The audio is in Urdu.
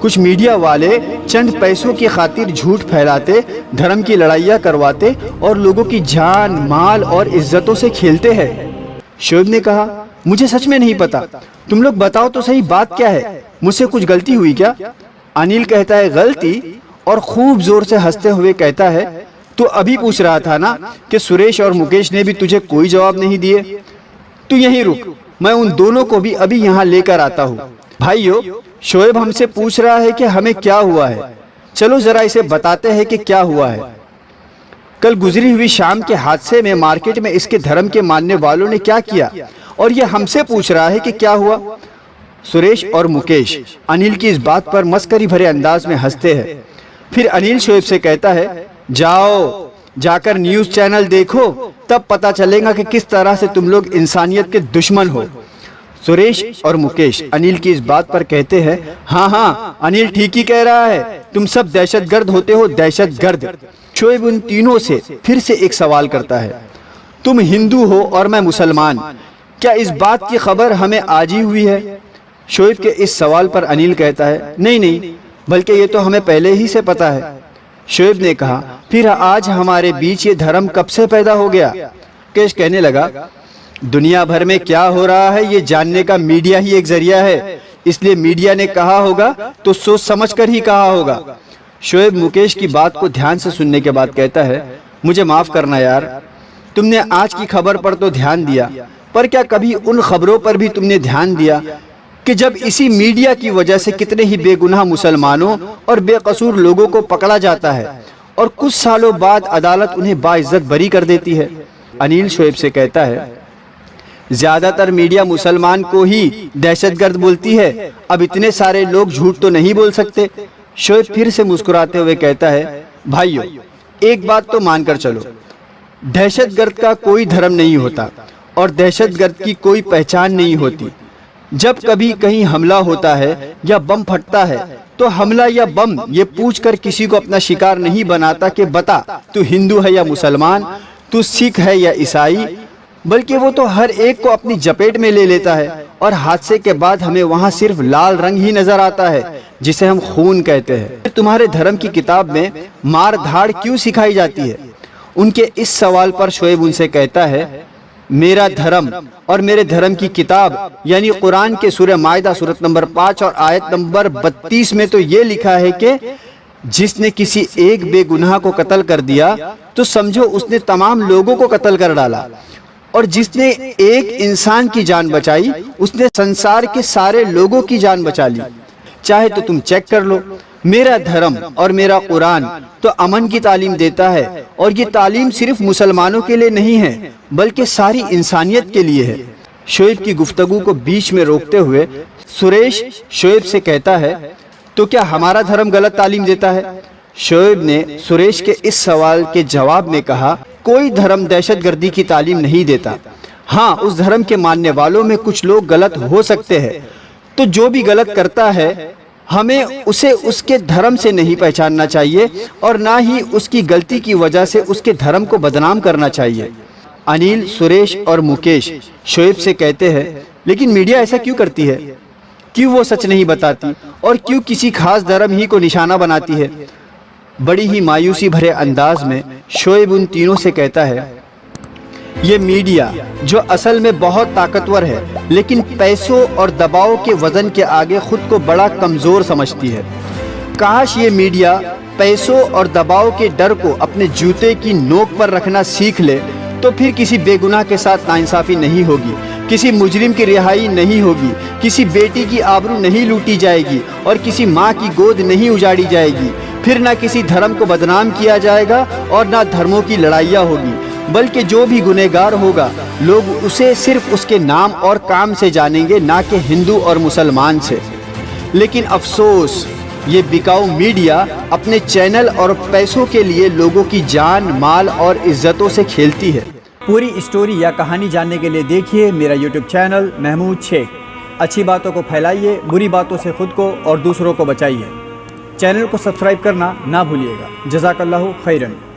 کچھ میڈیا والے چند پیسوں کی خاطر جھوٹ پھیلاتے، دھرم کی لڑائیاں کرواتے اور لوگوں کی جان، مال اور عزتوں سے کھیلتے ہیں۔ شعیب نے کہا، مجھے سچ میں نہیں پتا، تم لوگ بتاؤ تو صحیح بات کیا ہے، مجھ سے کچھ غلطی ہوئی کیا؟ انیل کہتا ہے غلطی، اور خوب زور سے ہنستے ہوئے کہتا ہے تو ابھی پوچھ رہا تھا نا کہ سریش اور مکیش نے بھی تجھے کوئی جواب نہیں دیے؟ تو یہیں رک، میں ان دونوں کو بھی ابھی یہاں لے کر آتا ہوں۔ بھائیو، شعیب ہم سے پوچھ رہا ہے کہ ہمیں کیا ہوا ہے، چلو ذرا اسے بتاتے ہیں کہ کیا ہوا ہے۔ کل گزری ہوئی شام کے حادثے میں مارکیٹ میں اس کے دھرم کے ماننے والوں نے کیا کیا، اور یہ ہم سے پوچھ رہا ہے کہ کیا ہوا۔ سریش اور مکیش انیل کی اس بات پر مسخری بھرے انداز میں ہنستے ہیں۔ پھر انیل شعیب سے کہتا ہے، جاؤ جا کر نیوز چینل دیکھو، تب پتا چلے گا کہ کس طرح سے تم لوگ انسانیت کے دشمن ہو۔ سریش اور مکیش انیل کی اس بات پر کہتے ہیں، ہاں ہاں انیل ٹھیک ہی کہہ رہا ہے، تم سب دہشت گرد ہوتے ہو، دہشت گرد۔ شعیب ان تینوں سے پھر سے ایک سوال کرتا ہے، تم ہندو ہو اور میں مسلمان، کیا اس بات کی خبر ہمیں آج ہی ہوئی ہے؟ شعیب کے اس سوال پر انیل کہتا ہے، نہیں نہیں، بلکہ یہ تو ہمیں پہلے ہی سے پتا ہے۔ شعیب نے کہا، پھر آج ہمارے بیچ یہ دھرم کب سے پیدا ہو گیا؟ مکیش کہنے لگا، دنیا بھر میں کیا ہو رہا ہے یہ جاننے کا میڈیا ہی ایک ذریعہ ہے، اس لیے میڈیا نے کہا ہوگا تو سوچ سمجھ کر ہی کہا ہوگا۔ شعیب مکیش کی بات کو دھیان سے سننے کے بعد کہتا ہے، مجھے معاف کرنا یار، تم نے آج کی خبر پر تو دھیان دیا، پر کیا کبھی ان خبروں پر بھی تم نے دھیان دیا کہ جب اسی میڈیا کی وجہ سے کتنے ہی بے گناہ مسلمانوں اور بے قصور لوگوں کو پکڑا جاتا ہے اور کچھ سالوں بعد عدالت انہیں باعزت بری کر دیتی ہے؟ انیل شعیب سے کہتا ہے، زیادہ تر میڈیا مسلمان کو ہی دہشت گرد بولتی ہے، اب اتنے سارے لوگ جھوٹ تو نہیں بول سکتے۔ شعیب پھر سے مسکراتے ہوئے کہتا ہے، بھائیو ایک بات تو مان کر چلو، دہشت گرد کا کوئی دھرم نہیں ہوتا اور دہشت گرد کی کوئی پہچان نہیں ہوتی۔ جب کبھی کہیں حملہ ہوتا ہے یا بم پھٹتا ہے تو حملہ یا بم یہ پوچھ کر کسی کو اپنا شکار نہیں بناتا کہ بتا تو ہندو ہے یا مسلمان، تو سکھ ہے یا عیسائی، بلکہ وہ تو ہر ایک کو اپنی جپیٹ میں لے لیتا ہے، اور حادثے کے بعد ہمیں وہاں صرف لال رنگ ہی نظر آتا ہے جسے ہم خون کہتے ہیں۔ تمہارے دھرم کی کتاب میں مار دھاڑ کیوں سکھائی جاتی ہے؟ ان کے اس سوال پر شعیب ان سے کہتا ہے، میرا دھرم اور میرے دھرم کی کتاب یعنی قرآن کے سورہ مائدہ سورت نمبر 5 اور آیت نمبر 32 میں تو یہ لکھا ہے کہ جس نے کسی ایک بے گناہ کو قتل کر دیا تو سمجھو اس نے تمام لوگوں کو قتل کر ڈالا، اور جس نے ایک انسان کی جان بچائی اس نے سنسار کے سارے لوگوں کی جان بچا لی۔ چاہے تو تم چیک کر لو، میرا دھرم اور میرا قرآن تو امن کی تعلیم دیتا ہے، اور یہ تعلیم صرف مسلمانوں کے لیے نہیں ہے بلکہ ساری انسانیت کے لیے ہے۔ شعیب کی گفتگو کو بیچ میں روکتے ہوئے سریش شعیب سے کہتا ہے، تو کیا ہمارا دھرم غلط تعلیم دیتا ہے؟ شعیب نے سریش کے اس سوال کے جواب میں کہا، کوئی دھرم دہشت گردی کی تعلیم نہیں دیتا، ہاں اس دھرم کے ماننے والوں میں کچھ لوگ غلط ہو سکتے ہیں، تو جو بھی غلط کرتا ہے ہمیں اسے اس کے دھرم سے نہیں پہچاننا چاہیے اور نہ ہی اس کی غلطی کی وجہ سے اس کے دھرم کو بدنام کرنا چاہیے۔ انیل، سریش اور مکیش شعیب سے کہتے ہیں، لیکن میڈیا ایسا کیوں کرتی ہے؟ کیوں وہ سچ نہیں بتاتی اور کیوں کسی خاص دھرم ہی کو نشانہ بناتی ہے؟ بڑی ہی مایوسی بھرے انداز میں شعیب ان تینوں سے کہتا ہے، یہ میڈیا جو اصل میں بہت طاقتور ہے لیکن پیسوں اور دباؤ کے وزن کے آگے خود کو بڑا کمزور سمجھتی ہے، کاش یہ میڈیا پیسوں اور دباؤ کے ڈر کو اپنے جوتے کی نوک پر رکھنا سیکھ لے تو پھر کسی بے گناہ کے ساتھ ناانصافی نہیں ہوگی، کسی مجرم کی رہائی نہیں ہوگی، کسی بیٹی کی آبرو نہیں لوٹی جائے گی اور کسی ماں کی گود نہیں اجاڑی جائے گی، پھر نہ کسی دھرم کو بدنام کیا جائے گا اور نہ دھرموں کی لڑائیاں ہوگی، بلکہ جو بھی گنہگار ہوگا لوگ اسے صرف اس کے نام اور کام سے جانیں گے، نہ کہ ہندو اور مسلمان سے۔ لیکن افسوس، یہ بکاؤ میڈیا اپنے چینل اور پیسوں کے لیے لوگوں کی جان، مال اور عزتوں سے کھیلتی ہے۔ پوری اسٹوری یا کہانی جاننے کے لیے دیکھیے میرا یوٹیوب چینل محمود شیخ۔ اچھی باتوں کو پھیلائیے، بری باتوں سے خود کو اور دوسروں کو بچائیے۔ چینل کو سبسکرائب کرنا نہ بھولیے گا۔ جزاک اللہ خیرن۔